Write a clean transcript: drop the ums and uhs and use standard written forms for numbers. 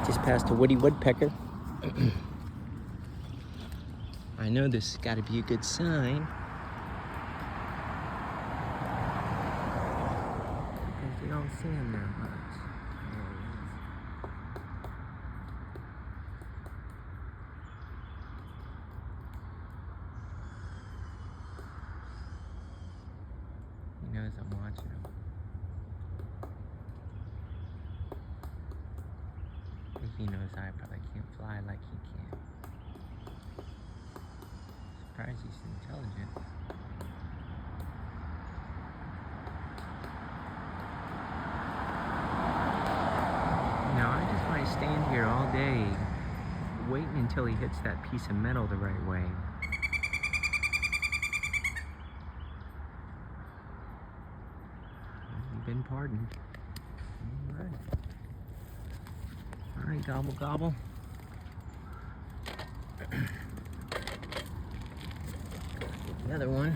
Just passed a woodpecker. I know this has got to be a good sign. Because we don't see him that much. He knows I'm watching him. I think he knows I probably can't fly like he can. Surprised he's intelligent. Now I just want to stand here all day waiting until he hits that piece of metal the right way. You've been pardoned. All right, gobble gobble. The other one.